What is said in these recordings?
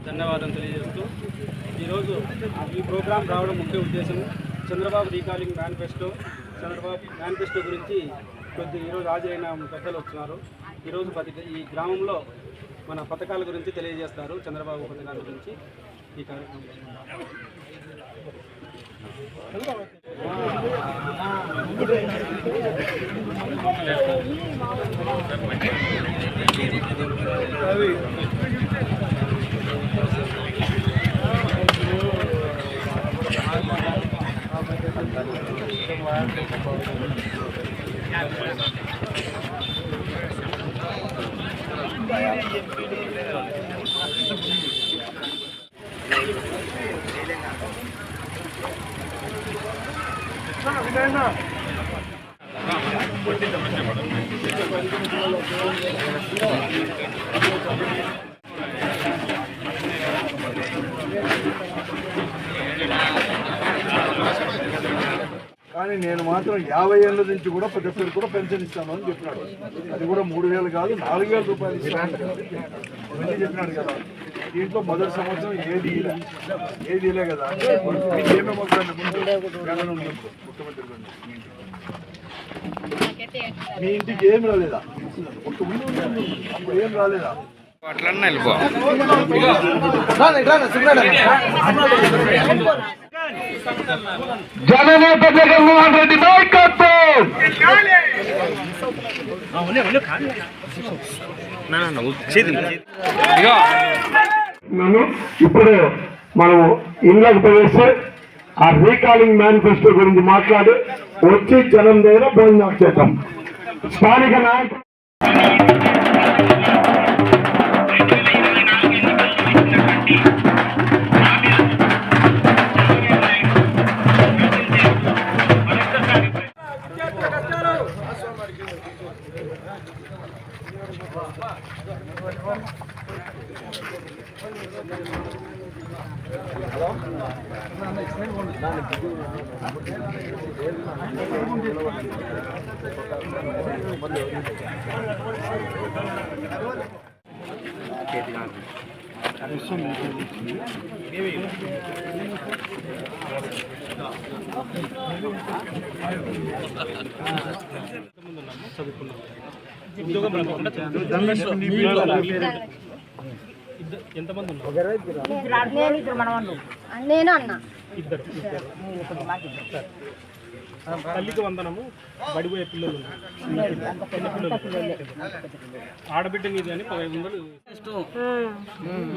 ధన్యవాదాలు తెలియజేస్తూ ఈరోజు ఈ ప్రోగ్రాం రావడం ముఖ్య ఉద్దేశం చంద్రబాబు రీకాలింగ్ మేనిఫెస్టో గురించి ఈరోజు హాజరైన పెద్దలు వస్తున్నారు. ఈరోజు ఈ గ్రామంలో మన పథకాల గురించి తెలియజేస్తారు. చంద్రబాబు పథకాల గురించి ఈ కార్యక్రమం కానీ నేను మాత్రం 50 ఏళ్ళ నుంచి కూడా ప్రతి ఒక్కరికి కూడా పెన్షన్ ఇస్తాను అని చెప్పినాడు. అది కూడా 3000 కాదు 4000 రూపాయలు ఇస్తాను చెప్పినాడు కదా. దీంట్లో మొదటి సంవత్సరం ఏది ఇలే కదా. ఏమేమి వస్తాయండి ముఖ్యమంత్రి మీ ఇంటికి ఏం రాలేదా? అప్పుడు ఏం రాలేదా? జననేత జగన్మోహన్ రెడ్డి నాయకత్వం. ఇప్పుడు మనం ఇళ్ళకు ప్రవేశిస్తే ఆ రీకాలింగ్ మేనిఫెస్టో గురించి మాట్లాడి వచ్చి జనం దగ్గర భోజనం చేద్దాం. స్థానిక నాయకులు ఎంతమంది ఉన్నారు? నేను అన్న తల్లికి వందనము బడిపోయే పిల్లలు ఆడబిడ్డ మీద అని 1500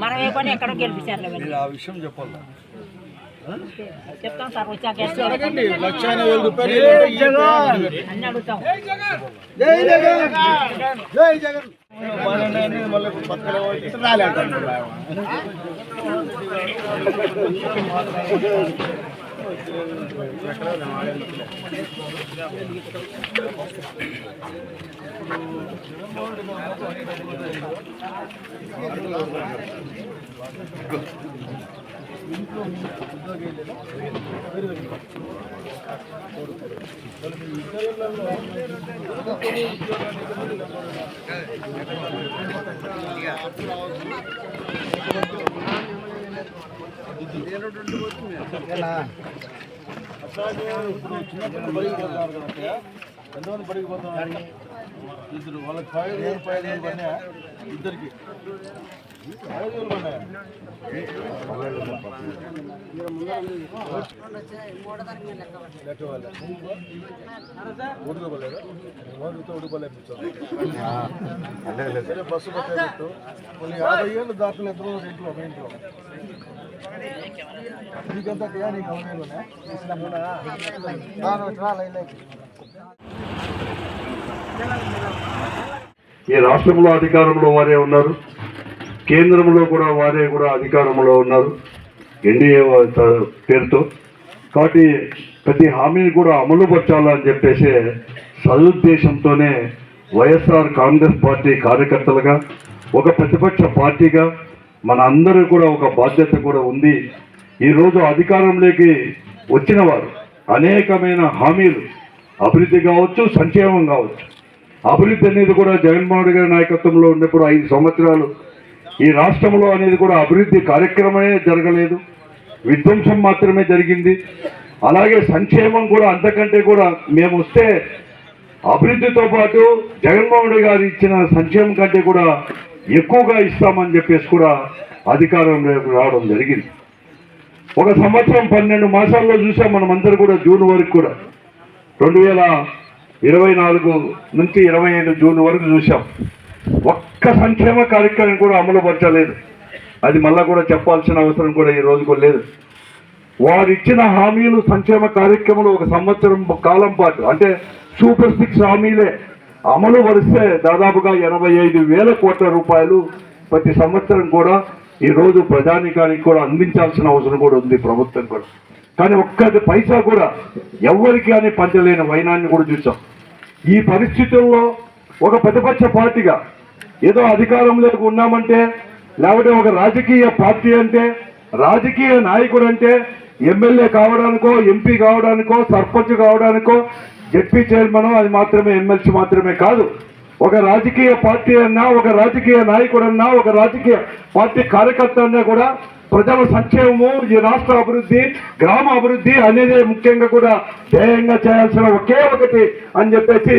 మనం ఏ పని ఎక్కడో గెలిపించారు. ఆ విషయం చెప్పాలి. చెప్తాం సార్ వచ్చాక 1,50,000 రూపాయలు అన్ని అడుగుతాం. జై జగన్ జై జగన్ మళ్ళీ రాలే చిన్నప్పుడు బడికి పోతున్నారు కదా. ఎంతమంది బడికి పోతున్నారు? ఇద్దరు. వాళ్ళకి 5,000 పడినాయా? ఇద్దరికి 5,000 పడినాయా? ఉడుకోలేదా? ఉడుకోలేదు. బస్సు పట్టేటట్టు 50 ఏళ్ళు దాటలు ఎంతమంది ఇంట్లో మీ ఇంట్లో ఈ రాష్ట్రంలో అధికారంలో వారే ఉన్నారు, కేంద్రంలో కూడా వారే కూడా అధికారంలో ఉన్నారు ఎన్డీఏ పేరుతో. కాబట్టి ప్రతి హామీని కూడా అమలు పరచాలని చెప్పేసి సదుద్దేశంతోనే వైఎస్ఆర్ కాంగ్రెస్ పార్టీ కార్యకర్తలుగా ఒక ప్రతిపక్ష పార్టీగా మన అందరూ కూడా ఒక బాధ్యత కూడా ఉంది. ఈరోజు అధికారంలోకి వచ్చిన వారు అనేకమైన హామీలు, అభివృద్ధి కావచ్చు, సంక్షేమం కావచ్చు. అభివృద్ధి అనేది కూడా జగన్మోహన్ రెడ్డి గారి నాయకత్వంలో ఉన్నప్పుడు 5 సంవత్సరాలు ఈ రాష్ట్రంలో అనేది కూడా అభివృద్ధి కార్యక్రమమే జరగలేదు, విధ్వంసం మాత్రమే జరిగింది. అలాగే సంక్షేమం కూడా అంతకంటే కూడా మేము వస్తే అభివృద్ధితో పాటు జగన్మోహన్ రెడ్డి గారు ఇచ్చిన సంక్షేమం కంటే కూడా ఎక్కువగా ఇస్తామని చెప్పేసి కూడా అధికారంలోకి రావడం జరిగింది. 1 సంవత్సరం 12 మాసాల్లో చూసాం మనం అందరూ కూడా. జూన్ వరకు కూడా 2024 నుంచి 25 జూన్ వరకు చూసాం. ఒక్క సంక్షేమ కార్యక్రమం కూడా అమలు పరచలేదు. అది మళ్ళా కూడా చెప్పాల్సిన అవసరం కూడా ఈ రోజు కూడా లేదు. వారు ఇచ్చిన హామీలు, సంక్షేమ కార్యక్రమాలు 1 సంవత్సరం కాలం పాటు అంటే సూపర్ 6 హామీలే అమలు పరిస్తే దాదాపుగా 85,000 కోట్ల రూపాయలు ప్రతి సంవత్సరం కూడా ఈరోజు ప్రజానికానికి కూడా అందించాల్సిన అవసరం కూడా ఉంది ప్రభుత్వం కూడా. కానీ ఒక్క పైసా కూడా ఎవరికి కానీ పంచలేని వైనాన్ని కూడా చూసాం. ఈ పరిస్థితుల్లో ఒక ప్రతిపక్ష పార్టీగా ఏదో అధికారంలోకి ఉన్నామంటే, లేకపోతే ఒక రాజకీయ పార్టీ అంటే, రాజకీయ నాయకుడు అంటే ఎమ్మెల్యే కావడానికో, ఎంపీ కావడానికో, సర్పంచ్ కావడానికో, జెడ్పీ చైర్మన్ అది మాత్రమే, ఎమ్మెల్సీ మాత్రమే కాదు. ఒక రాజకీయ పార్టీ అన్నా, ఒక రాజకీయ నాయకుడు అన్నా, ఒక రాజకీయ పార్టీ కార్యకర్త అన్నా కూడా ప్రజల సంక్షేమము, ఈ రాష్ట్ర అభివృద్ధి, గ్రామ అభివృద్ధి అనేది ముఖ్యంగా కూడా ధ్యేయంగా చేయాల్సిన ఒకే ఒకటి అని చెప్పేసి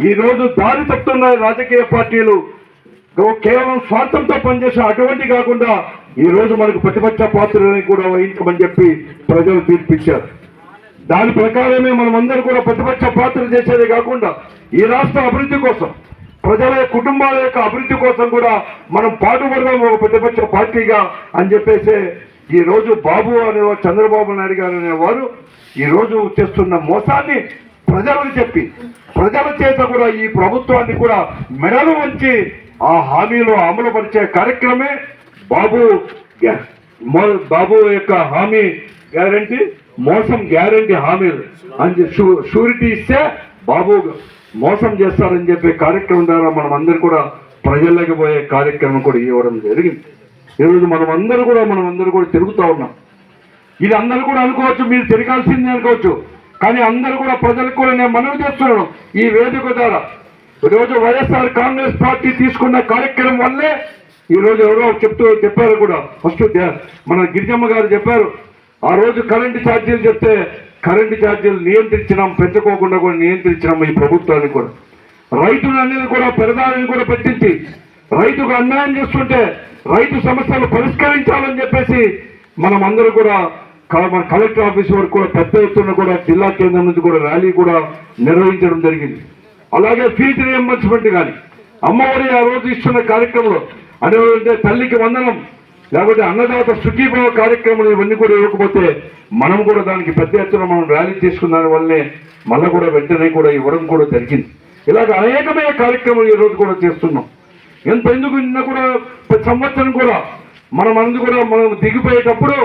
ఈరోజు దారి తప్పుతున్నాయి రాజకీయ పార్టీలు. కేవలం స్వార్థంతో పనిచేసే అటువంటి కాకుండా ఈరోజు మనకు ప్రతిపక్ష పాత్రని కూడా వహించమని చెప్పి ప్రజలు తీర్పిచ్చారు. దాని ప్రకారమే మనం అందరూ కూడా ప్రతిపక్ష పాత్ర చేసేదే కాకుండా ఈ రాష్ట్ర అభివృద్ధి కోసం, ప్రజల కుటుంబాల యొక్క అభివృద్ధి కోసం కూడా మనం పాటుపడదాం ఒక ప్రతిపక్ష పార్టీగా అని చెప్పేసి ఈరోజు బాబు అనేవారు, చంద్రబాబు నాయుడు గారు అనేవారు ఈరోజు చేస్తున్న మోసాన్ని ప్రజలకు చెప్పి ప్రజల చేత కూడా ఈ ప్రభుత్వాన్ని కూడా మెడలు వంచి ఆ హామీలు అమలు పరిచే కార్యక్రమే బాబు యొక్క హామీ గ్యారంటీ, మోసం గ్యారంటీ హామీలు అని షూరిటీ ఇస్తే బాబు మోసం చేస్తారని చెప్పే కార్యక్రమం ద్వారా మనం అందరూ కూడా ప్రజల్లోకి పోయే కార్యక్రమం కూడా ఇవ్వడం జరిగింది. ఈరోజు మనం అందరూ కూడా తిరుగుతూ ఉన్నాం. ఇది అందరూ కూడా అనుకోవచ్చు, మీరు తిరగాల్సిందే అనుకోవచ్చు. కానీ అందరూ కూడా ప్రజలకు కూడా నేను మనవి చేస్తున్నాను ఈ వేదిక ద్వారా. ఈరోజు వైఎస్ఆర్ కాంగ్రెస్ పార్టీ తీసుకున్న కార్యక్రమం వల్లే ఈరోజు ఎవరో చెప్పారు కూడా. ఫస్ట్ మన గిరిజమ్మ గారు చెప్పారు, ఆ రోజు కరెంటు ఛార్జీలు చెప్తే కరెంటు ఛార్జీలు నియంత్రించినాం, పెంచుకోకుండా కూడా నియంత్రించినాం ఈ ప్రభుత్వాన్ని కూడా. రైతులు అనేది కూడా పెరదాలని కూడా పెట్టించి రైతుకు అన్యాయం చేస్తుంటే రైతు సమస్యలు పరిష్కరించాలని చెప్పేసి మనం అందరూ కూడా మన కలెక్టర్ ఆఫీస్ వరకు కూడా పెద్ద ఎత్తున కూడా జిల్లా కేంద్రం నుంచి కూడా ర్యాలీ కూడా నిర్వహించడం జరిగింది. అలాగే ఫీజు రియంబర్స్మెంట్ కానీ, అమ్మఒడి ఆ రోజు ఇస్తున్న కార్యక్రమంలో అంటే తల్లికి వందనం, లేకపోతే అన్నదాత సుఖీభావ కార్యక్రమాలు ఇవన్నీ కూడా ఇవ్వకపోతే మనం కూడా దానికి పెద్ద ఎత్తున మనం ర్యాలీ తీసుకున్న దాని వల్లే మళ్ళీ కూడా వెంటనే కూడా ఇవ్వడం కూడా జరిగింది. ఇలాగ అనేకమైన కార్యక్రమాలు ఈ రోజు కూడా చేస్తున్నాం. ఎందుకు నిన్న కూడా ప్రతి సంవత్సరం కూడా మనం దిగిపోయేటప్పుడు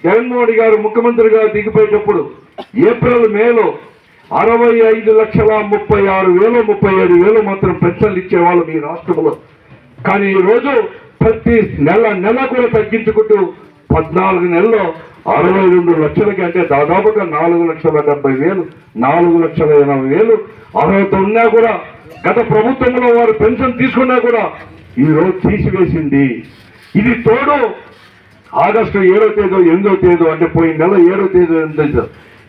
జగన్మోహన్ గారు ముఖ్యమంత్రిగా దిగిపోయేటప్పుడు ఏప్రిల్ మేలో 65,36,000 37,000 మాత్రం పెన్షన్లు ఇచ్చేవాళ్ళు ఈ రాష్ట్రంలో. కానీ ఈరోజు ప్రతి నెల కూడా తగ్గించుకుంటూ 14 నెలల్లో 62 లక్షలకి, అంటే దాదాపుగా 4,70,000 4,80,000 అర్హత ఉన్నా కూడా గత ప్రభుత్వంలో వారు పెన్షన్ తీసుకున్నా కూడా ఈరోజు తీసివేసింది. ఇది తోడు ఆగస్టు 7వ తేదీ 8వ తేదీ అంటే పోయిన నెల 7వ తేదీ 8వ తేదీ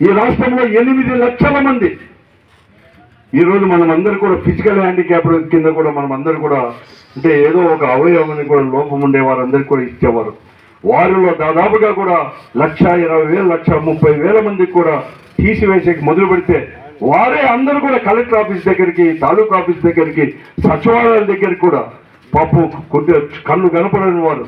ఈ రాష్ట్రంలో 8 లక్షల మంది ఈరోజు మనం అందరూ కూడా ఫిజికల్ హ్యాండిక్యాప్ కింద కూడా మనం అందరూ కూడా అంటే ఏదో ఒక అవయవాన్ని కూడా లోపం ఉండే వారందరికీ కూడా ఇచ్చేవారు. వారిలో దాదాపుగా కూడా 1,20,000 1,30,000 మందికి కూడా తీసివేసేకి మొదలు పెడితే వారే అందరూ కూడా కలెక్టర్ ఆఫీస్ దగ్గరికి, తాలూకా ఆఫీస్ దగ్గరికి, సచివాలయాల దగ్గరికి కూడా పాపం కొద్దిగా కళ్ళు కనపడని వారు,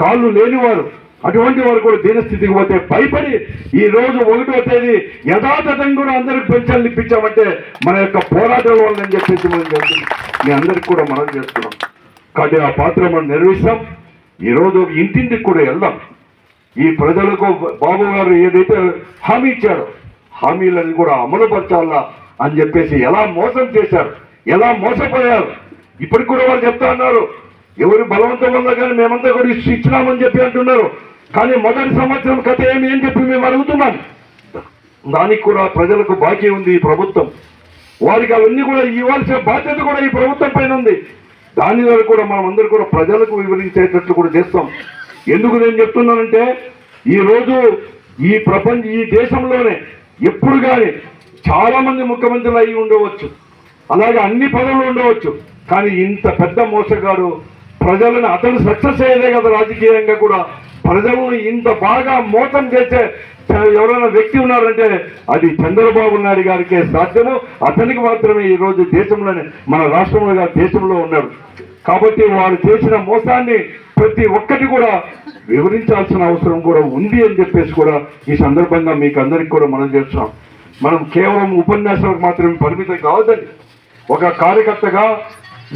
కాళ్ళు లేని వారు అటువంటి వారు కూడా దీనస్థితికి పోతే భయపడి ఈ రోజు 1వ తేదీ యథాతథంగా కూడా అందరికి పెన్షన్లు ఇప్పించామంటే మన యొక్క పోరాటం వల్ల అని చెప్పేసి మనం చెప్తున్నాం. మీ అందరికి కూడా మనం చేస్తున్నాం. కాబట్టి ఆ పాత్ర మనం నిర్వహిస్తాం. ఈరోజు ఇంటింటికి కూడా వెళ్దాం. ఈ ప్రజలకు బాబు గారు ఏదైతే హామీ ఇచ్చాడో హామీలను కూడా అమలుపరచాలా అని చెప్పేసి ఎలా మోసం చేశారు, ఎలా మోసపోయారు ఇప్పటికి కూడా వాళ్ళు చెప్తా ఉన్నారు. ఎవరు బలవంతం వల్ల కానీ మేమంతా కూడా ఇచ్చినామని చెప్పి అంటున్నారు. కానీ మొదటి సంవత్సరం కథ ఏమి అని చెప్పి మేము అడుగుతున్నాం. దానికి కూడా ప్రజలకు బాకీ ఉంది ఈ ప్రభుత్వం. వారికి అవన్నీ కూడా ఇవ్వాల్సిన బాధ్యత కూడా ఈ ప్రభుత్వం పైన ఉంది. దాని ద్వారా కూడా మనం అందరూ కూడా ప్రజలకు వివరించేటట్లు కూడా చేస్తాం. ఎందుకు నేను చెప్తున్నానంటే ఈరోజు ఈ దేశంలోనే ఎప్పుడు కానీ చాలా మంది ముఖ్యమంత్రులు అయి ఉండవచ్చు, అలాగే అన్ని పదవులు ఉండవచ్చు. కానీ ఇంత పెద్ద మోసగాడు ప్రజలను అతను సక్సెస్ అయ్యేదే కదా రాజకీయంగా కూడా ప్రజలను ఇంత బాగా మోసం చేసే ఎవరైనా వ్యక్తి ఉన్నారంటే అది చంద్రబాబు నాయుడు గారికే సాధ్యము. అతనికి మాత్రమే ఈరోజు దేశంలోనే మన రాష్ట్రంలో కాదు దేశంలో ఉన్నాడు. కాబట్టి వారు చేసిన మోసాన్ని ప్రతి ఒక్కటి కూడా వివరించాల్సిన అవసరం కూడా ఉంది అని చెప్పేసి కూడా ఈ సందర్భంగా మీకు అందరికి కూడా మనం చేస్తున్నాం. మనం కేవలం ఉపన్యాసాలకు మాత్రమే పరిమితం కావద్దండి. ఒక కార్యకర్తగా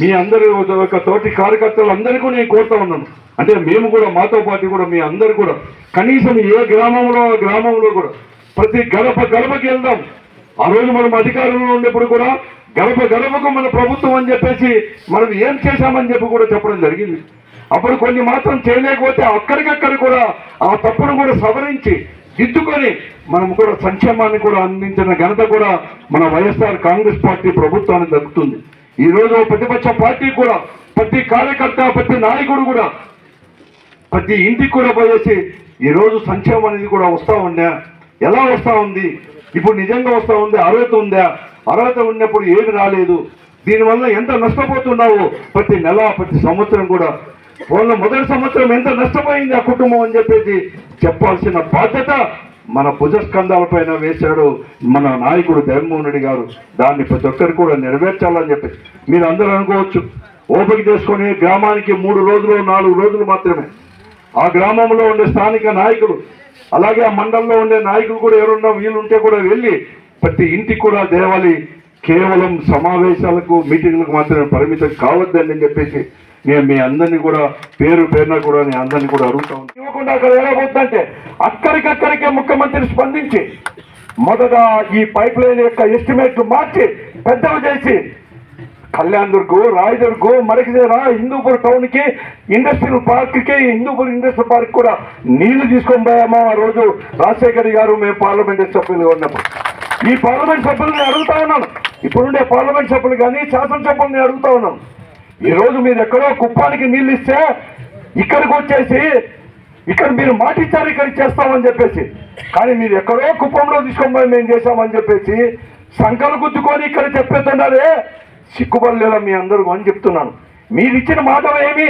మీ అందరూ ఒక తోటి కార్యకర్తలు అందరికీ నేను కోరుతా ఉన్నాను. అంటే మేము కూడా మాతో పాటు కూడా మీ అందరు కూడా కనీసం ఏ గ్రామంలో కూడా ప్రతి గడపకి వెళ్దాం. ఆ రోజు మనం అధికారంలో ఉన్నప్పుడు కూడా గడపకు మన ప్రభుత్వం అని చెప్పేసి మనం ఏం చేశామని చెప్పి కూడా చెప్పడం జరిగింది. అప్పుడు కొన్ని మాత్రం చేయలేకపోతే అక్కడికక్కడ కూడా ఆ తప్పును కూడా సవరించి దిద్దుకొని మనం కూడా సంక్షేమాన్ని కూడా అందించిన ఘనత కూడా మన వైఎస్ఆర్ కాంగ్రెస్ పార్టీ ప్రభుత్వానికి దక్కుతుంది. ఈ రోజు ప్రతిపక్ష పార్టీ కూడా ప్రతి కార్యకర్త ప్రతి నాయకుడు కూడా ప్రతి ఇంటికి కూడా పోయేసి ఈ రోజు సంక్షేమం అనేది కూడా వస్తూ ఉందా, ఎలా వస్తూ ఉంది, ఇప్పుడు నిజంగా వస్తూ ఉంది, అర్హత ఉందా, అర్హత ఉన్నప్పుడు ఏమి రాలేదు, దీనివల్ల ఎంత నష్టపోతున్నావు ప్రతి నెల ప్రతి సంవత్సరం కూడా వాళ్ళ మొదటి సంవత్సరం ఎంత నష్టపోయింది ఆ కుటుంబం అని చెప్పేసి చెప్పాల్సిన బాధ్యత మన భుజస్కంధాలపైన వేశాడు మన నాయకుడు జగన్మోహన్ రెడ్డి గారు. దాన్ని ప్రతి ఒక్కరు కూడా నెరవేర్చాలని చెప్పి మీరు అందరూ అనుకోవచ్చు. ఓపిక చేసుకొని గ్రామానికి 3 రోజులు 4 రోజులు మాత్రమే ఆ గ్రామంలో ఉండే స్థానిక నాయకులు అలాగే ఆ మండలంలో ఉండే నాయకులు కూడా ఎవరున్నా వీలుంటే కూడా వెళ్ళి ప్రతి ఇంటికి కూడా దేవాలి. కేవలం సమావేశాలకు మీటింగ్లకు మాత్రమే పరిమితం కావద్దని అని చెప్పేసి నేను మీ అందరినీ కూడా పేరున కూడా నేను అందరినీ కూడా అడుగుతా ఉన్నాను. ఇవ్వకుండా అక్కడ ఎలా పోతుందంటే అక్కడికక్కడికే ముఖ్యమంత్రి స్పందించి మొదట ఈ పైప్ లైన్ యొక్క ఎస్టిమేట్లు మార్చి పెద్దలు చేసి కళ్యాణ్ దుర్గ్, రాయదుర్గ్, మరకసేన, హిందూపూర్ టౌన్ కి ఇండస్ట్రియల్ పార్క్ కి హిందూపూర్ ఇండస్ట్రియల్ పార్క్ కూడా నీళ్లు తీసుకొని పోయామో ఆ రోజు రాజశేఖర్ గారు మేము పార్లమెంట్ సభ్యులుగా ఉన్నప్పుడు. ఈ పార్లమెంట్ సభ్యులను అడుగుతా ఉన్నాను, ఇప్పుడుండే పార్లమెంట్ సభ్యులు కానీ శాసనసభ్యుల్ని అడుగుతా ఉన్నాను. ఈ రోజు మీరు ఎక్కడో కుప్పానికి నీళ్ళు ఇస్తే ఇక్కడికి వచ్చేసి ఇక్కడ మీరు మాట ఇచ్చారు ఇక్కడికి చేస్తామని చెప్పేసి, కానీ మీరు ఎక్కడో కుప్పంలో తీసుకొని మేము చేశామని చెప్పేసి సంకలు గుద్దుకొని ఇక్కడ చెప్పేస్తున్నారే సిగ్గుపడలేదా మీ అందరూ అని చెప్తున్నాను. మీరు ఇచ్చిన మాటలు ఏమి,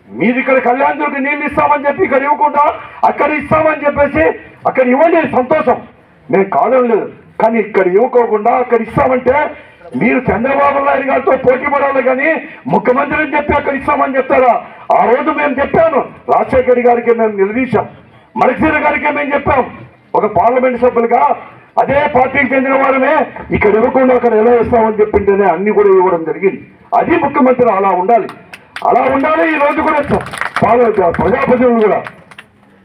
మీరు ఇక్కడ కళ్యాణ్ దుర్గ్ నీళ్ళు ఇస్తామని చెప్పి ఇక్కడ ఇవ్వకుండా అక్కడ ఇస్తామని చెప్పేసి అక్కడ ఇవ్వండి సంతోషం, మేము కాదని లేదు. కానీ ఇక్కడ ఇవ్వకోకుండా అక్కడ ఇస్తామంటే మీరు చంద్రబాబు నాయుడు గారితో పోటీ పడాలి కానీ ముఖ్యమంత్రిని చెప్పి అక్కడ ఇస్తామని చెప్తారా? ఆ రోజు మేము చెప్పాను, రాజశేఖర్ గారికి మేము నిలదీశాం, మరకసేన గారికి మేము చెప్పాం. ఒక పార్లమెంట్ సభ్యులుగా అదే పార్టీకి చెందిన వారమే ఇక్కడ ఇవ్వకుండా అక్కడ ఎలా ఇస్తామని చెప్పింటేనే అన్ని కూడా ఇవ్వడం జరిగింది. అది ముఖ్యమంత్రి అలా ఉండాలి, అలా ఉండాలి. ఈ రోజు కూడా ప్రజాప్రతినిధులు కూడా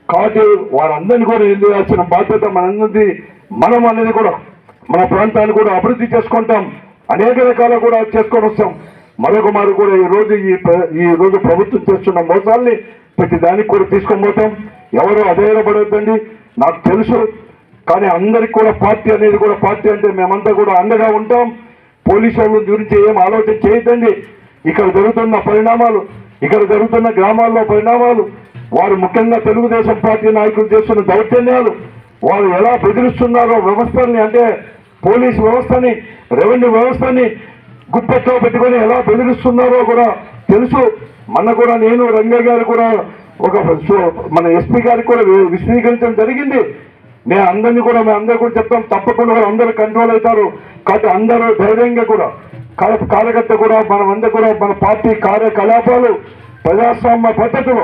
కాబట్టి వారందరినీ కూడా ఎదుర్కోవాల్సిన బాధ్యత మనందరిది. మనం అనేది కూడా మన ప్రాంతాన్ని కూడా అభివృద్ధి చేసుకుంటాం, అనేక రకాల కూడా చేసుకొని వస్తాం. మరొక మారు కూడా ఈ రోజు ప్రభుత్వం చేస్తున్న మోసాల్ని ప్రతి దానికి కూడా తీసుకొని పోతాం. ఎవరు అధైర్యపడొద్దండి, నాకు తెలుసు. కానీ అందరికి కూడా పార్టీ అనేది కూడా పార్టీ అంటే మేమంతా కూడా అండగా ఉంటాం. పోలీసు వాళ్ళ గురించి ఏం ఆలోచన చేయొద్దండి. ఇక్కడ జరుగుతున్న పరిణామాలు, ఇక్కడ జరుగుతున్న గ్రామాల్లో పరిణామాలు, వారు ముఖ్యంగా తెలుగుదేశం పార్టీ నాయకులు చేస్తున్న దౌర్జన్యాలు, వారు ఎలా బెదిరిస్తున్నారో వ్యవస్థల్ని, అంటే పోలీసు వ్యవస్థని, రెవెన్యూ వ్యవస్థని గుప్పెట్లో పెట్టుకొని ఎలా బెదిరిస్తున్నారో కూడా తెలుసు. కూడా నేను రంగయ్య గారు కూడా మన ఎస్పీ గారికి కూడా విశదీకరించడం జరిగింది. మేము అందరినీ కూడా చెప్తాం, తప్పకుండా అందరూ కంట్రోల్ అవుతారు. కాబట్టి అందరూ ధైర్యంగా కూడా కార్యకర్త కూడా మనమందరూ కూడా మన పార్టీ కార్యకలాపాలు ప్రజాస్వామ్య పద్ధతిలో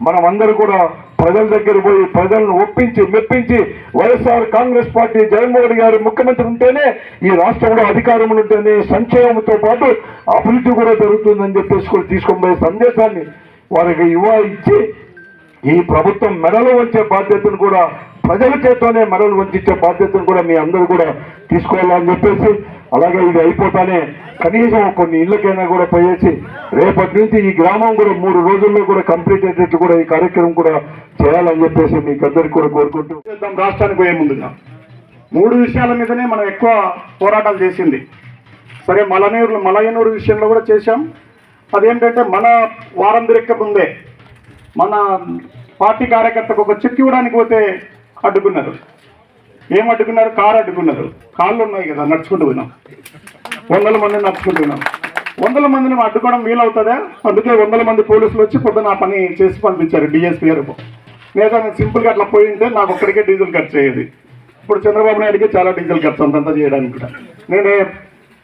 మనమందరూ కూడా ప్రజల దగ్గర పోయి ప్రజలను ఒప్పించి మెప్పించి వైఎస్ఆర్ కాంగ్రెస్ పార్టీ జగన్మోహన్ గారు ముఖ్యమంత్రి ఉంటేనే ఈ రాష్ట్రంలో అధికారంలో ఉంటేనే సంక్షేమంతో పాటు అభివృద్ధి కూడా జరుగుతుందని చెప్పేసి కూడా తీసుకొని పోయే సందేశాన్ని వారికి ఇచ్చి ఈ ప్రభుత్వం మెడలు వంచే బాధ్యతను కూడా ప్రజల చేతనే మెడలు వంచే బాధ్యతను కూడా మీ అందరూ కూడా తీసుకోవాలని చెప్పేసి, అలాగే ఇది అయిపోతానే కనీసం కొన్ని ఇళ్ళకైనా కూడా పోయేసి రేపటి నుంచి ఈ గ్రామం కూడా 3 రోజుల్లో కూడా కంప్లీట్ అయ్యేటట్టు కూడా ఈ కార్యక్రమం కూడా చేయాలని చెప్పేసి మీకు అందరికీ కూడా కోరుకుంటూ రాష్ట్రానికి పోయే ముందుగా 3 విషయాల మీదనే మనం ఎక్కువ పోరాటాలు చేసింది. సరే, మలయనూరు విషయంలో కూడా చేశాం. అదేంటంటే మన వారం తిరక్క ముందే మన పార్టీ కార్యకర్తకు ఒక చెక్ ఇవ్వడానికి పోతే అడ్డుకున్నారు. ఏం అడ్డుకున్నారు? కారు అడ్డుకున్నారు. కాళ్ళు ఉన్నాయి కదా, నడుచుకుంటూ పోయినాం. 100 మందిని నడుచుకుంటూ పోయినాం. 100 మందిని అడ్డుకోవడం వీలవుతుందా? అందుకే 100 మంది పోలీసులు వచ్చి పొద్దున ఆ పని చేసి పంపించారు డిఎస్పీ గారు. లేదా నేను సింపుల్గా అట్లా పోయి ఉంటే నాకు ఒక్కడికే డీజిల్ ఖర్చు అయ్యేది. ఇప్పుడు చంద్రబాబు నాయుడికి చాలా డీజిల్ ఖర్చు అంతంతా చేయడానికి కూడా. నేను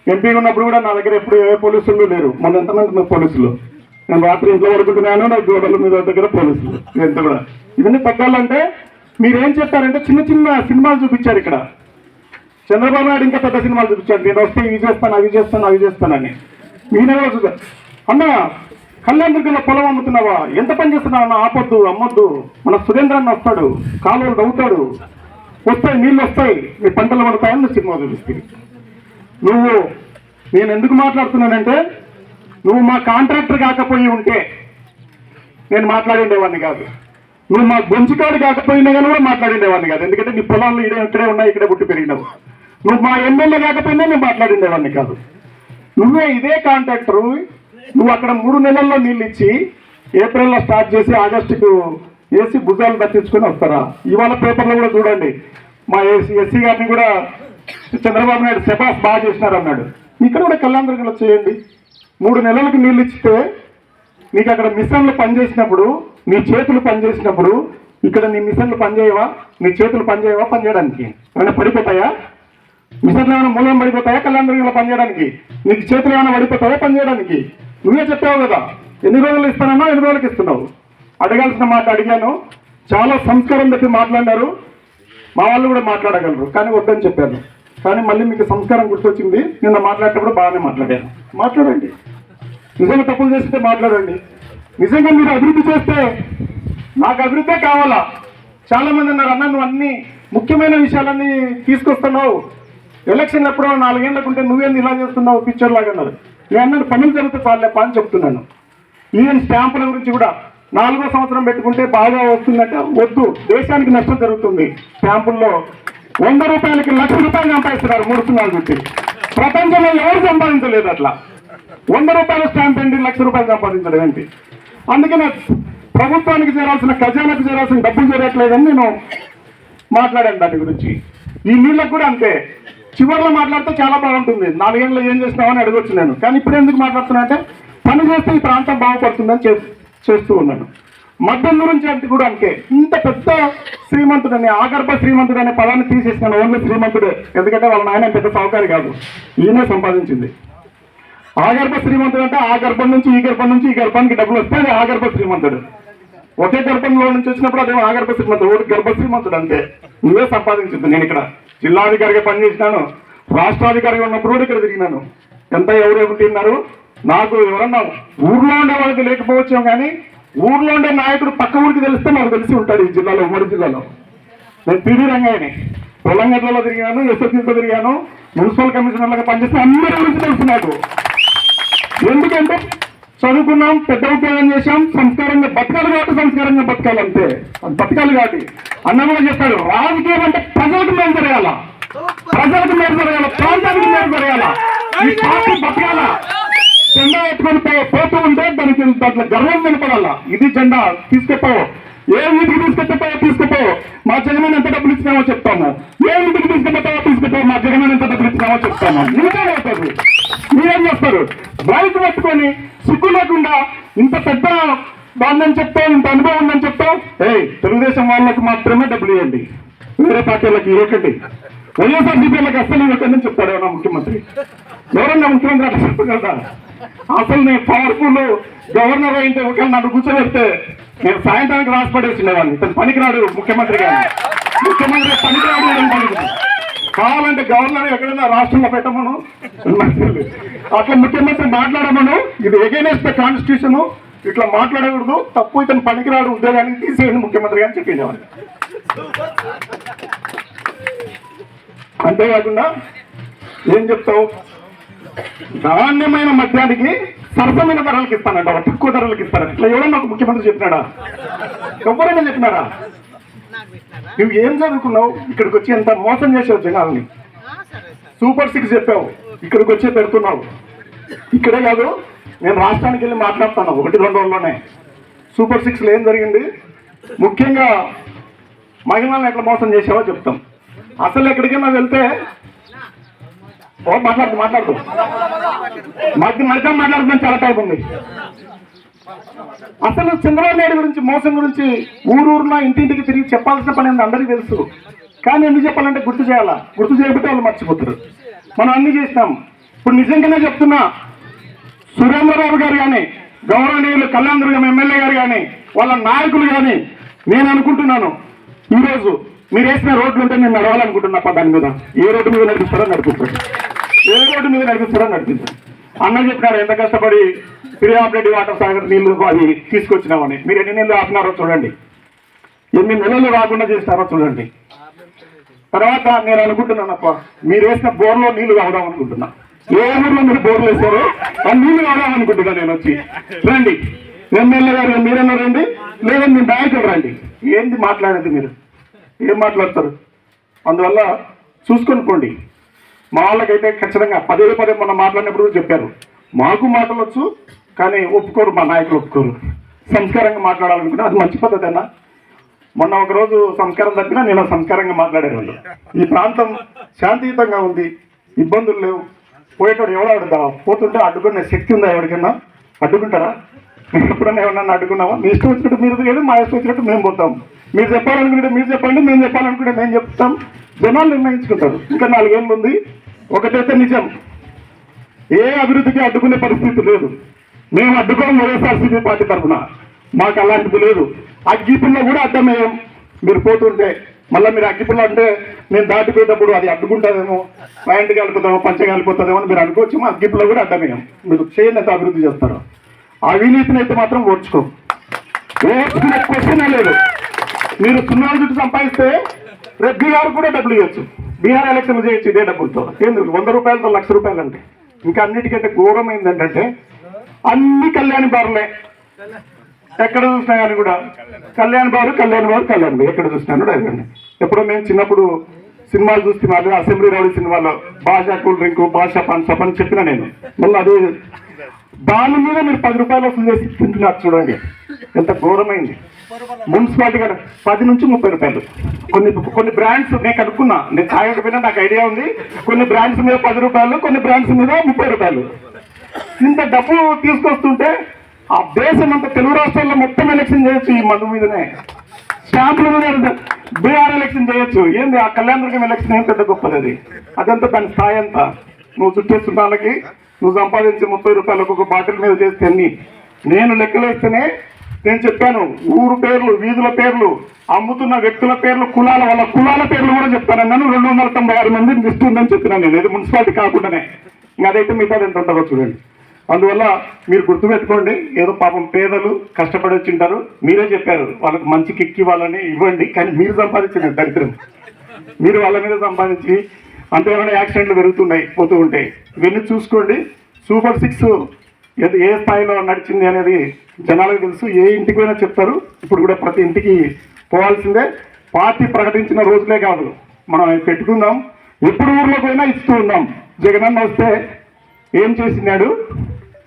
ఎంపీగా ఉన్నప్పుడు కూడా నా దగ్గర ఎప్పుడు ఏ పోలీసులు లేరు. మొన్న ఎంతమంది పోలీసులు, నేను రాత్రి ఇంట్లో పడుకుంటున్నాను, నాకు గోడల మీద దగ్గర పోలీసులు ఎంత కూడా. ఇవన్నీ తగ్గాలంటే మీరేం చెప్పారంటే చిన్న చిన్న సినిమాలు చూపించారు ఇక్కడ. చంద్రబాబు నాయుడు ఇంకా పెద్ద సినిమాలు చూపించాడు. నేను వస్తే ఇవి చేస్తాను, అవి చేస్తాను, అవి చేస్తానని. మీనే కూడా చూసారు. అన్న, కళ్యాణ్ దుర్గంలో పొలం అమ్ముతున్నావా? ఎంత పని చేస్తున్నావు అన్న? ఆపొద్దు, అమ్మొద్దు. మన సురేంద్ర అన్న వస్తాడు, కాలువలు తవ్వుతాడు, వస్తాయి, నీళ్ళు వస్తాయి, మీ పంటలు పడతాయని నువ్వు సినిమా చూపిస్తుంది. నేను ఎందుకు మాట్లాడుతున్నానంటే, నువ్వు మా కాంట్రాక్టర్ కాకపోయి ఉంటే నేను మాట్లాడిండేవాడిని కాదు. నువ్వు మా గొంచుకాడు కాకపోయినా కానీ కూడా మాట్లాడిండేవాడిని కాదు. ఎందుకంటే నీ పొలాలు ఇక్కడే ఉన్నాయి, ఇక్కడే పుట్టి పెరిగినావు. నువ్వు మా ఎమ్మెల్యే కాకపోయినా నేను మాట్లాడిండేవాడిని కాదు. నువ్వే ఇదే కాంట్రాక్టరు, నువ్వు అక్కడ 3 నెలల్లో నీళ్ళు ఇచ్చి ఏప్రిల్లో స్టార్ట్ చేసి ఆగస్టుకు వేసి భుజాలు దక్కించుకొని వస్తారా? ఇవాళ పేపర్లో కూడా చూడండి, మా ఎస్సీ గారిని కూడా చంద్రబాబు నాయుడు శబాస్ బాగా చేసినారు అన్నాడు. ఇక్కడ కూడా కళ్యాణ దుర్గంలో చేయండి. 3 నెలలకు నీళ్ళు ఇచ్చితే నీకు అక్కడ మిషన్లు పనిచేసినప్పుడు, నీ చేతులు పనిచేసినప్పుడు ఇక్కడ నీ మిషన్లు పనిచేయవా? నీ చేతులు పనిచేయవా? పనిచేయడానికి ఏమైనా పడిపోతాయా? మిషన్లు ఏమైనా మూలం పడిపోతాయా కళ్యాణ దుర్గంలో పనిచేయడానికి? నీకు చేతులు ఏమైనా పడిపోతాయా పనిచేయడానికి? నువ్వే చెప్పావు కదా, ఎన్ని రోజులు ఇస్తానన్నా ఎన్ని రోజులకి ఇస్తున్నావు? అడగాల్సిన మాట అడిగాను. చాలా సంస్కారం పెట్టి మాట్లాడినారు. మా వాళ్ళు కూడా మాట్లాడగలరు, కానీ వద్దని చెప్పాను. కానీ మళ్ళీ మీకు సంస్కారం గుర్తొచ్చింది. నిన్న మాట్లాడేటప్పుడు బాగానే మాట్లాడాను. మాట్లాడండి, నిజంగా తప్పులు చేస్తే మాట్లాడండి. నిజంగా మీరు అభివృద్ధి చేస్తే నాకు అభివృద్ధే కావాలా. చాలా మంది అన్నారు, అన్న నువ్వు అన్ని ముఖ్యమైన విషయాలన్నీ తీసుకొస్తున్నావు, ఎలక్షన్ ఎప్పుడో 4 ఏళ్ళకు ఉంటే నువ్వేంది ఇలా చేస్తున్నావు పిక్చర్ లాగా అన్నారు. నేను అన్నాడు పనులు జరిగితే చాలేపా అని చెప్తున్నాను. ఈవెన్ స్టాంపుల గురించి కూడా 4వ సంవత్సరం పెట్టుకుంటే బాగా వస్తుందంటే వద్దు, దేశానికి నష్టం జరుగుతుంది. స్టాంపుల్లో 100 రూపాయలకి ₹1,00,000 సంపాదిస్తున్నారు 3 సున్నాలు పెట్టి. ప్రపంచంలో ఎవరు సంపాదించలేదు అట్లా. 100 రూపాయల స్టాంప్ ఏంటి, ₹1,00,000 సంపాదించడం ఏంటి? అందుకనే ప్రభుత్వానికి చేరాల్సిన, ఖజానాకు చేరాల్సిన డబ్బులు చేరట్లేదని నేను మాట్లాడాను దాని గురించి. ఈ నీళ్ళకు కూడా అంతే. చివరిలో మాట్లాడితే చాలా బాగుంటుంది, 4 ఏళ్ళలో ఏం చేసినావని అడగొచ్చు నేను. కానీ ఇప్పుడు ఎందుకు మాట్లాడుతున్నా అంటే, పని చేస్తే ఈ ప్రాంతం బాగుపడుతుందని చేస్తూ ఉన్నాను. మద్యం గురించి అంటే కూడా అంతే. ఇంత పెద్ద శ్రీమంతుడని, ఆగర్భ శ్రీమంతుడు అనే పదాన్ని తీసేసినాను. ఓన్లీ శ్రీమంతుడే, ఎందుకంటే వాళ్ళ నాయన పెద్ద సౌకర్యం కాదు, ఈయనే సంపాదించింది. ఆగర్భ శ్రీమంతుడు అంటే ఆ గర్భం నుంచి ఈ గర్భం నుంచి ఈ గర్భానికి డబ్బులు వస్తే అది ఆగర్భ శ్రీమంతుడు. ఒకే గర్భంలో నుంచి వచ్చినప్పుడు అదేమో ఆగర్భ శ్రీమంతుడు, ఒకటి గర్భ శ్రీమంతుడు అంతే. నువ్వే సంపాదించింది. నేను ఇక్కడ జిల్లాధికారిగా పనిచేసినాను, రాష్ట్రాధికారిగా ఉన్నప్పుడు కూడా ఇక్కడ తిరిగినాను. ఎంత ఎవరెవరు తిన్నారు నాకు ఎవరన్నా ఊర్లో ఉండే వాళ్ళకి లేకపోవచ్చాం, కానీ ఊర్లో ఉండే నాయకుడు పక్క ఊరికి తెలిస్తే నాకు తెలిసి ఉంటాడు. ఈ జిల్లాలో, ఉమ్మడి జిల్లాలో నేను పీడీ రంగాయని పొలంగడ్లలో తిరిగాను, ఎస్ఎస్సీతో తిరిగాను, మున్సిపల్ కమిషనర్లుగా పనిచేస్తే అందరి గురించి తెలుసు నాకు. ఎందుకంటే చదువుకున్నాం, పెద్ద ఉద్యోగం చేశాం, సంస్కారంగా బతకాలి కాబట్టి సంస్కారంగా బతకాలంటే బతకాలి కాబట్టి. అన్న కూడా చెప్పాడు, రాజకీయం అంటే ప్రజలకు మేలు జరగాల, ప్రజలకు మేలు జరగాల, ప్రాంతానికి మేలు జరగాల, ఈ పార్టీ బతకాల. జెండా ఎత్తుకొని పోతూ ఉంటే దానికి దాంట్లో గర్వం కనపడాలా. ఇది జెండా, తీసుకెళ్ళావు, ఏ ఇంటికి తీసుకెళ్ళిపోతావో మా జగన్ ఎంత డబ్బులు ఇచ్చినామో చెప్తాము. ఏ ఇంటికి తీసుకెళ్ళిపోతావో మా జగన్ ఎంత డబ్బులు ఇచ్చినామో చెప్తాము. మీరే అవుతుంది. మీరేం చేస్తారు? రైతు పట్టుకొని సిగ్గు లేకుండా ఇంత పెద్ద వాళ్ళని చెప్తావు, ఇంత అనుభవం ఉందని చెప్తావు. తెలుగుదేశం వాళ్ళకి మాత్రమే డబ్బులు ఇవ్వండి, వేరే పార్టీలకు ఇవ్వకండి. వైఎస్ఆర్సీపీలకు అస్సలు ఇవ్వకండి అని చెప్తాడు ఎవరన్నా ముఖ్యమంత్రి. ఎవరన్నా ముఖ్యమంత్రి అట్లా చెప్పగలరా? అసలు నేను పవర్ఫుల్ గవర్నర్ అయితే ఒకవేళ నన్ను కూర్చోబెడితే నేను సాయంత్రానికి రాసి పడేసిండేవాడిని. ఇతను పనికిరాడు ముఖ్యమంత్రి గారు, ముఖ్యమంత్రి పనికిరాడు పనికి. కావాలంటే గవర్నర్ ఎక్కడైనా రాష్ట్రంలో పెట్టమను, అట్లా ముఖ్యమంత్రి మాట్లాడమను. ఇది ఎగైనెస్ట్ ద కాన్స్టిట్యూషన్, ఇట్లా మాట్లాడకూడదు, తప్పు, ఇతను పనికిరాడు, ఉద్యోగానికి తీసేయండి ముఖ్యమంత్రి గారిని చెప్పిండేవాడిని. అంతేకాకుండా ఏం చెప్తావు, నాణ్యమైన మద్యానికి సరసమైన ధరలకు ఇస్తానంట, తక్కువ ధరలకు ఇస్తారంట. ఇట్లా ఎవరన్నా ఒక ముఖ్యమంత్రి చెప్పినాడా? ఎవరైనా చెప్పినారా? నువ్వు ఏం చదువుకున్నావు? ఇక్కడికి వచ్చి ఎంత మోసం చేసావు జనాల్ని. సూపర్ 6 చెప్పావు, ఇక్కడికి వచ్చే పెడుతున్నావు. ఇక్కడే కాదు, నేను రాష్ట్రానికి వెళ్ళి మాట్లాడుతాను 1-2 రోజుల్లోనే. సూపర్ 6లో ఏం జరిగింది, ముఖ్యంగా మహిళలను ఎట్లా మోసం చేసావో చెప్తాం. అసలు ఎక్కడికైనా వెళ్తే మాట్లాడుతూ మాట్లాడుతున్నాం, చాలా టైం ఉంది. అసలు చంద్రబాబు నాయుడు గురించి, మోసం గురించి ఊరూరున ఇంటింటికి తిరిగి చెప్పాల్సిన పని అందరికీ తెలుసు. కానీ ఎందుకు చెప్పాలంటే గుర్తు చేయాలా, గుర్తు చేయబట్టే వాళ్ళు మర్చిపోతారు. మనం అన్ని చేసినాం. ఇప్పుడు నిజంగానే చెప్తున్నా, సురేంద్రబాబు గారు కానీ, గౌరవనీయులు కళ్యాణ్ దుర్గం ఎమ్మెల్యే గారు కానీ, వాళ్ళ నాయకులు కానీ, నేను అనుకుంటున్నాను ఈరోజు మీరు వేసిన రోడ్లు ఉంటే నేను నడవాలనుకుంటున్నా. దాని మీద ఏ రోడ్డు మీద నడిపిస్తారో నడిపిస్తాడు, ఏ రోడ్డు మీద నడిపిస్తారో నడిపిస్తాడు. అన్న చెప్పినారు ఎంత కష్టపడి శ్రీరామరెడ్డి వాటర్ సాగర్ నీళ్లు అది తీసుకొచ్చినామని. మీరు ఎన్ని నెలలు ఆపినారో చూడండి, ఎన్ని నెలలు రాకుండా చేస్తారో చూడండి. తర్వాత నేను అనుకుంటున్నానప్ప, మీరు వేసిన బోర్లో నీళ్లు కావదాం అనుకుంటున్నా. ఏ ఊర్లో మీరు బోర్లు వేసారో ఆ నీళ్లు కావదాం అనుకుంటున్నా. నేను వచ్చి రండి, ఎమ్మెల్యే గారు మీరన్నా రండి, లేదా మీ నాయకులు రండి. ఏంది మాట్లాడేది, మీరు ఏం మాట్లాడతారు? అందువల్ల చూసుకొని పోండి. మా వాళ్ళకైతే ఖచ్చితంగా పదే మొన్న మాట్లాడినప్పుడు చెప్పారు, మాకు మాటలు వచ్చు కానీ ఒప్పుకోరు, మా నాయకులు ఒప్పుకోరు. సంస్కారంగా మాట్లాడాలనుకుంటే అది మంచి పద్ధతేనా? మొన్న ఒకరోజు సంస్కారం తప్పినా నేను సంస్కారంగా మాట్లాడేవాళ్ళు. ఈ ప్రాంతం శాంతియుతంగా ఉంది, ఇబ్బందులు లేవు. పోయేటోడు ఎవడో అడుగుతా, పోతుంటే అడ్డుకునే శక్తి ఉందా ఎవరికైనా? అడ్డుకుంటారా? ఎప్పుడన్నా ఎవరన్నా అడ్డుకున్నావా? మీ ఇష్టం వచ్చినట్టు మీరు లేదు, మా ఇష్టం వచ్చినట్టు మేము పోతాం. మీరు చెప్పాలనుకుంటే మీరు చెప్పండి, మేము చెప్పాలనుకుంటే మేము చెప్తాం. జనాలు నిర్ణయించుకుంటారు. ఇంకా 4 ఏళ్ళు ఉంది. ఒకటైతే నిజం, ఏ అభివృద్ధికి అడ్డుకునే పరిస్థితి లేదు. మేము అడ్డుకోం వైఎస్ఆర్సీపీ పార్టీ తరఫున, మాకు అలాంటిది లేదు. అగ్గిపుల్ల కూడా అడ్డమేయం. మీరు పోతుంటే మళ్ళీ మీరు అగ్గిపుల్ల అంటే నేను దాటిపోయేటప్పుడు అది అడ్డుకుంటుందేమో, ప్యాంట్ కలిపోతామో, పంచ కలిపోతుందేమో అని మీరు అనుకోవచ్చేమో. అగ్గిపుల్ల కూడా అడ్డమేయం. మీరు చేయనంత అభివృద్ధి చేస్తారు. అవినీతిని అయితే మాత్రం ఓర్చుకో, ఓర్చుకునే క్వశ్చనే లేదు. మీరు 0 చుట్టూ సంపాదిస్తే రేపు బీహార్ కూడా డబ్బులు ఇవ్వచ్చు, బీహార్ ఎలక్షన్లు చేయొచ్చు ఇదే డబ్బులతో. ఎందుకు 100 రూపాయలతో 1,00,000 రూపాయలు అంటే? ఇంకా అన్నిటికంటే ఘోరం ఏంటంటే అన్ని కళ్యాణి బారులే. ఎక్కడ చూసినా కానీ కూడా కళ్యాణ్ బారు ఎక్కడ చూసినాను అడగండి. ఎప్పుడో మేము చిన్నప్పుడు సినిమాలు చూస్తున్నాను, అసెంబ్లీ రౌడీ సినిమాలో భాషా కూల్ డ్రింక్, భాషా పాన్ షాప్ అని చెప్పిన నేను. మళ్ళీ అదే దాని మీద మీరు 10 రూపాయలు వసూలు చేసి తింటున్నారు. చూడండి ఎంత ఘోరమైంది. మున్సిపాలిటీ కూడా 10 నుంచి 30 రూపాయలు. కొన్ని బ్రాండ్స్ నేను కనుక్కున్నా, నేను తాగకపోయినా నాకు ఐడియా ఉంది. కొన్ని బ్రాండ్స్ మీద 10 రూపాయలు, కొన్ని బ్రాండ్స్ మీద 30 రూపాయలు. ఇంత డబ్బు తీసుకొస్తుంటే ఆ దేశం అంతా తెలుగు రాష్ట్రాల్లో మొత్తం ఎలక్షన్ చేయొచ్చు ఈ మందు మీదనే. స్టాంపుల మీద బీహార్ ఎలక్షన్ చేయొచ్చు. ఏంది ఆ కళ్యాణ్ దుర్గం ఎలక్షన్ ఏం పెద్ద గొప్పది అది? అదంతా దాని స్థాయి అంతా. నువ్వు చుట్టేస్తున్న వాళ్ళకి నువ్వు సంపాదించే 30 రూపాయలు ఒక్కొక్క బాటిల్ మీద చేస్తే అన్ని నేను లెక్కలేస్తేనే నేను చెప్పాను. ఊరు పేర్లు, వీధుల పేర్లు, అమ్ముతున్న వ్యక్తుల పేర్లు, వాళ్ళ కులాల పేర్లు కూడా చెప్తాను. నన్ను 296 మంది లిస్ట్ ఉందని చెప్పినాను నేను. ఇది మున్సిపాలిటీ కాకుండానే. ఇంకా అదైతే మిగతాది ఎంత ఉంటుందో చూడండి. అందువల్ల మీరు గుర్తుపెట్టుకోండి, ఏదో పాపం పేదలు కష్టపడి వచ్చింటారు. మీరే చెప్పారు వాళ్ళకి మంచి కిక్ ఇవ్వాలని, ఇవ్వండి. కానీ మీరు సంపాదించిన దరిద్రం, మీరు వాళ్ళ మీద సంపాదించి అంతేమైనా యాక్సిడెంట్లు పెరుగుతున్నాయి, పోతూ ఉంటాయి. ఇవన్నీ చూసుకోండి. సూపర్ 6 ఏ స్థాయిలో నడిచింది అనేది జనాలకు తెలుసు. ఏ ఇంటికి పోయినా చెప్తారు. ఇప్పుడు కూడా ప్రతి ఇంటికి పోవాల్సిందే. పార్టీ ప్రకటించిన రోజులే కాదు, మనం పెట్టుకుందాం. ఎప్పుడు ఊర్లో పోయినా ఇస్తూ ఉన్నాం. జగనన్న వస్తే ఏం చేసినాడు,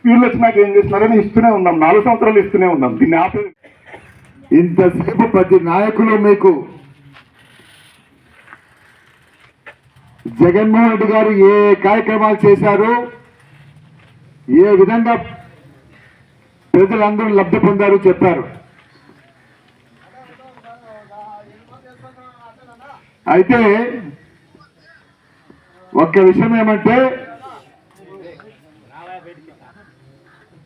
వీళ్ళు వచ్చినాక ఏం చేస్తున్నారని ఇస్తూనే ఉన్నాం. 4 సంవత్సరాలు ఇస్తూనే ఉన్నాం. దీన్ని ఆపే ఇంతసేపు ప్రతి నాయకులు మీకు జగన్మోహన్ రెడ్డి గారు ఏ కార్యక్రమాలు చేశారు, ఏ విధంగా ప్రజలందరూ లబ్ధి పొందారు చెప్పారు. అయితే ఒక్క విషయం ఏమంటే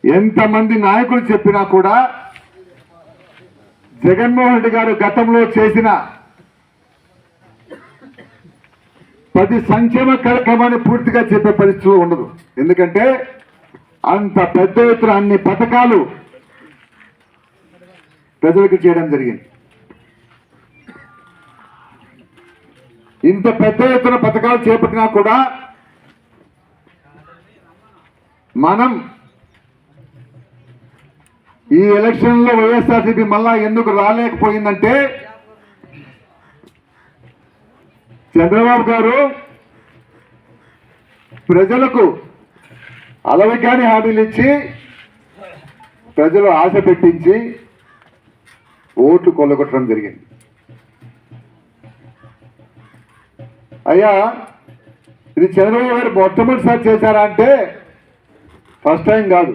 ఎంతమంది నాయకులు చెప్పినా కూడా జగన్మోహన్ రెడ్డి గారు గతంలో చేసిన 10 సంక్షేమ కార్యక్రమాన్ని పూర్తిగా చెప్పే పరిస్థితులు ఉండదు. ఎందుకంటే అంత పెద్ద ఎత్తున అన్ని పథకాలు ప్రజలకు చేయడం జరిగింది. ఇంత పెద్ద ఎత్తున పథకాలు చేపట్టినా కూడా మనం ఈ ఎలక్షన్లో వైఎస్ఆర్సీపీ మళ్ళా ఎందుకు రాలేకపోయిందంటే చంద్రబాబు గారు ప్రజలకు అలవికాని హామీలు ఇచ్చి ప్రజలు ఆశ పెట్టించి ఓట్లు కొల్లగొట్టడం జరిగింది. అయ్యా, ఇది చంద్రబాబు గారు మొట్టమొదటిసారి చేశారా అంటే ఫస్ట్ టైం కాదు.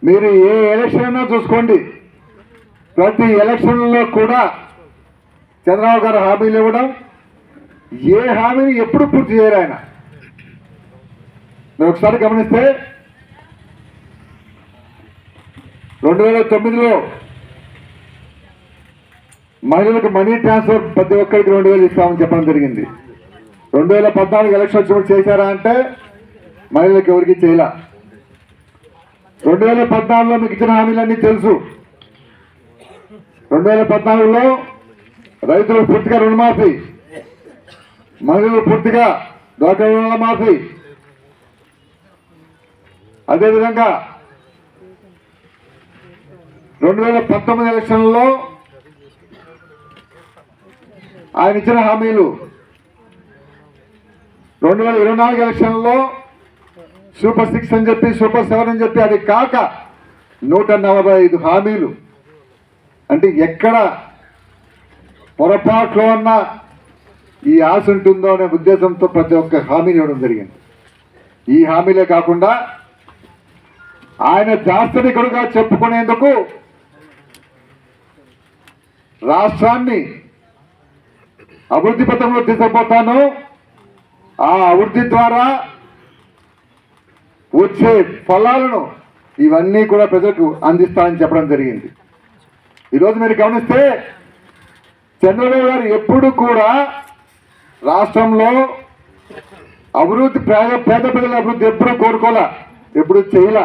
మీరు ఏ ఎలక్షన్ అయినా చూసుకోండి, ప్రతి ఎలక్షన్లో కూడా చంద్రబాబు గారు హామీలు ఇవ్వడం, ఏ హామీని ఎప్పుడు పూర్తి చేయరు ఆయన. మీరు ఒకసారి గమనిస్తే 2009లో మహిళలకు మనీ ట్రాన్స్ఫర్ ప్రతి ఒక్కరికి 2000 ఇస్తామని చెప్పడం జరిగింది. 2014 ఎలక్షన్ వచ్చినప్పుడు చేశారా అంటే మహిళలకు ఎవరికి చేయలే. 2014లో మీకు ఇచ్చిన హామీలన్నీ తెలుసు. 2014లో రైతులకు పూర్తిగా రుణమాఫీ, మహిళలు పూర్తిగా డ్వాక్రా రుణాల మాఫీ, అదేవిధంగా 2019 ఎలక్షన్లో ఆయన ఇచ్చిన హామీలు, 2024 ఎలక్షన్లో సూపర్ 6 అని చెప్పి సూపర్ 7 అని చెప్పి, అది కాక 145 హామీలు. అంటే ఎక్కడ పొరపాట్లో అన్న ఈ ఆశ ఉంటుందో అనే ఉద్దేశంతో ప్రతి ఒక్క హామీని ఇవ్వడం జరిగింది. ఈ హామీలే కాకుండా ఆయన దార్శనికుడుగా చెప్పుకునేందుకు రాష్ట్రాన్ని అభివృద్ధి పథంలో తీసుకుపోతాను, ఆ అభివృద్ధి ద్వారా వచ్చే ఫలాలను ఇవన్నీ కూడా ప్రజలకు అందిస్తానని చెప్పడం జరిగింది. ఈరోజు మీరు గమనిస్తే చంద్రబాబు గారు ఎప్పుడు కూడా రాష్ట్రంలో అభివృద్ధి, పేద ప్రజల అభివృద్ధి ఎప్పుడూ కోరుకోలే, ఎప్పుడు చేయలే.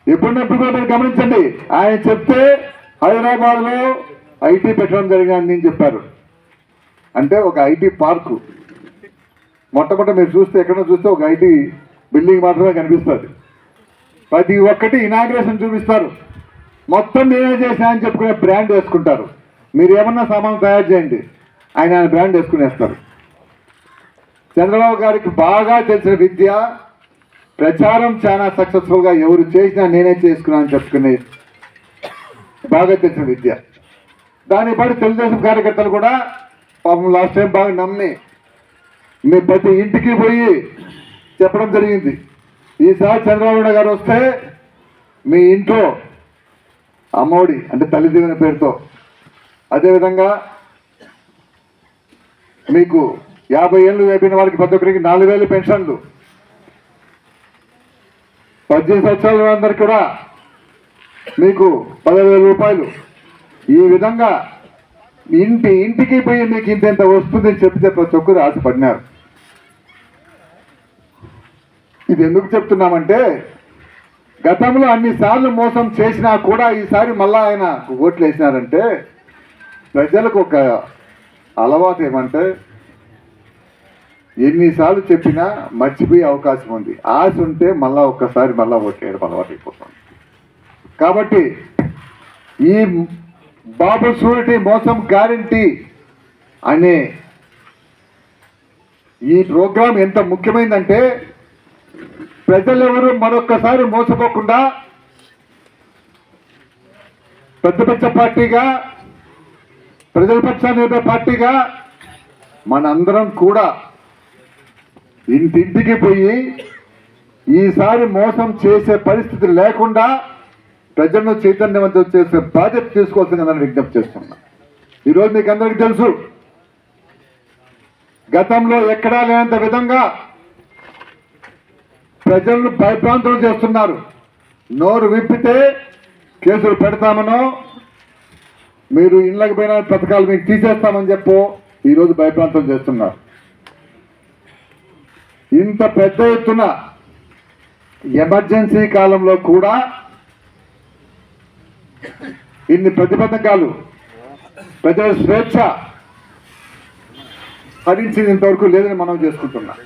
ఎప్పుడున్నప్పుడు కూడా మీరు గమనించండి, ఆయన చెప్తే హైదరాబాద్లో ఐటీ పెట్టడం జరిగిందని చెప్పారు. అంటే ఒక ఐటీ పార్కు మొట్టమొదటి మీరు చూస్తే ఎక్కడో చూస్తే ఒక ఐటీ బిల్డింగ్ మాత్రమే కనిపిస్తుంది. ప్రతి ఒక్కటి ఇనాగ్రేషన్ చూపిస్తారు, మొత్తం నేనే చేసినా అని చెప్పుకునే బ్రాండ్ వేసుకుంటారు. మీరు ఏమన్నా సామాన్ తయారు చేయండి, ఆయన బ్రాండ్ వేసుకునేస్తారు. చంద్రబాబు గారికి బాగా తెలిసిన విద్య ప్రచారం, చాలా సక్సెస్ఫుల్గా ఎవరు చేసినా నేనే చేసుకున్నానని చెప్పుకునే బాగా తెలిసిన విద్య. దాన్ని బట్టి తెలుగుదేశం కార్యకర్తలు కూడా పాపం లాస్ట్ టైం బాగా నమ్మి మీ ప్రతి ఇంటికి పోయి చెప్పడం జరిగింది, ఈసారి చంద్రబాబు నాయుడు గారు వస్తే మీ ఇంట్లో అమ్మఒడి అంటే తల్లి దీవెన పేరుతో, అదేవిధంగా మీకు 50 ఏళ్ళు అయిపోయిన వాళ్ళకి ప్రతి ఒక్కరికి 4000 పెన్షన్లు, 18 సంవత్సరాల అందరికి కూడా మీకు 10,000 రూపాయలు. ఈ విధంగా ఇంటికి పోయి మీకు ఇంత వస్తుందని చెప్తే ప్రతి ఒక్కరు ఆశపడినారు. ఇది ఎందుకు చెప్తున్నామంటే గతంలో అన్నిసార్లు మోసం చేసినా కూడా ఈసారి మళ్ళా ఆయన ఓట్లు వేసినారంటే ప్రజలకు ఒక అలవాటు ఏమంటే ఎన్నిసార్లు చెప్పినా మర్చిపోయే అవకాశం ఉంది. ఆశ ఉంటే మళ్ళా ఒక్కసారి మళ్ళా ఓట్లు వేయడం అలవాటు అయిపోతుంది. కాబట్టి ఈ బాబు షూరిటీ మోసం గ్యారంటీ అనే ఈ ప్రోగ్రాం ఎంత ముఖ్యమైందంటే ప్రజలెవరూ మరొక్కసారి మోసపోకుండా పెద్ద పార్టీగా, ప్రజల పక్షాన్ని పార్టీగా మనందరం కూడా ఇంటింటికి పోయి ఈసారి మోసం చేసే పరిస్థితి లేకుండా ప్రజలను చైతన్యవంతం చేసే బాధ్యత తీసుకోవాల్సిందని విజ్ఞప్తి చేస్తున్నా. ఈరోజు మీకు అందరికీ తెలుసు, గతంలో ఎక్కడా లేనంత విధంగా ప్రజలను భయప్రాంతం చేస్తున్నారు. నోరు విప్పితే కేసులు పెడతామనో, మీరు ఇళ్ళకి పోయిన పథకాలు మీకు తీసేస్తామని చెప్పు ఈరోజు భయప్రాంతం చేస్తున్నారు. ఇంత పెద్ద ఎత్తున ఎమర్జెన్సీ కాలంలో కూడా ఇన్ని ప్రతిబంధకాలు, ప్రజల స్వేచ్ఛ హరించింది ఇంతవరకు లేదని మనం చేసుకుంటున్నాం.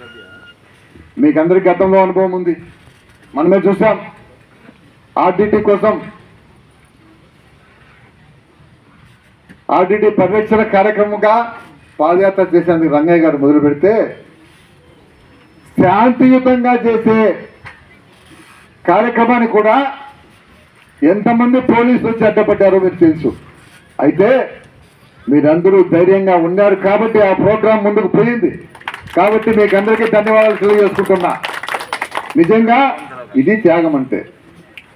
మీకు అందరికీ గతంలో అనుభవం ఉంది, మనమే చూసాం. ఆర్డిటి కోసం, ఆర్డిటి పరిరక్షణ కార్యక్రమంగా పాదయాత్ర చేసేందుకు రంగయ్య గారు మొదలు పెడితే శాంతియుతంగా చేసే కార్యక్రమాన్ని కూడా ఎంతమంది పోలీసులు వచ్చి అడ్డపడ్డారో మీరు తెలుసు. అయితే మీరందరూ ధైర్యంగా ఉన్నారు కాబట్టి ఆ ప్రోగ్రాం ముందుకు పోయింది. కాబట్టి మీకు అందరికీ ధన్యవాదాలు తెలియజేసుకుంటున్నా. నిజంగా ఇది త్యాగం అంటే.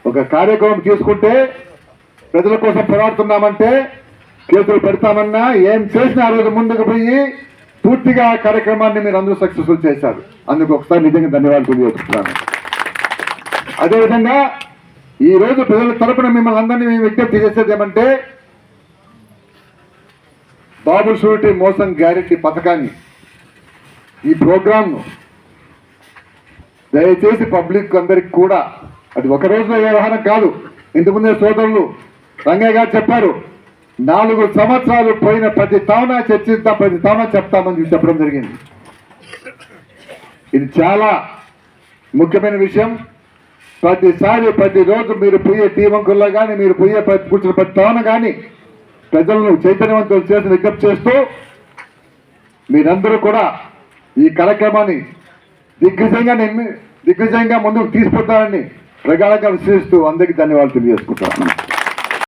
ఒక కార్యక్రమం తీసుకుంటే, ప్రజల కోసం పోరాడుతున్నామంటే, కేసులు పెడతామన్నా ఏం చేసినా ఆ రోజు ముందుకు పోయి పూర్తిగా ఆ కార్యక్రమాన్ని మీరు అందరూ సక్సెస్ఫుల్ చేశారు. అందుకు ఒకసారి నిజంగా ధన్యవాదాలు తెలియజేస్తున్నాను. అదేవిధంగా ఈరోజు ప్రజల తరపున మిమ్మల్ని అందరినీ మేము విజ్ఞప్తి చేసేది ఏమంటే, బాబు షూరిటీ మోసం గ్యారెంటీ పథకాన్ని, ఈ ప్రోగ్రాంను దయచేసి పబ్లిక్ అందరికి కూడా, అది ఒక రోజులో వ్యవహారం కాదు. ఇంతకుముందే సోదరులు రంగయ్య గారు చెప్పారు, 4 సంవత్సరాలు పోయిన ప్రతి తవన చర్చిస్తాం, ప్రతి తవన చెప్తామని చెప్పడం జరిగింది. ఇది చాలా ముఖ్యమైన విషయం. ప్రతిసారి ప్రతిరోజు మీరు పోయే టీవంకుల్లో కానీ, మీరు పోయే కూర్చున్న ప్రతి తవన కానీ ప్రజలను చైతన్యవంతులు చేసి విజ్ఞప్తి చేస్తూ మీరందరూ కూడా ఈ కార్యక్రమాన్ని దిగ్విజయంగా ముందుకు తీసుకుంటారని ప్రగాఢంగా విశ్వసిస్తూ అందరికీ ధన్యవాదాలు తెలియజేసుకుంటాను.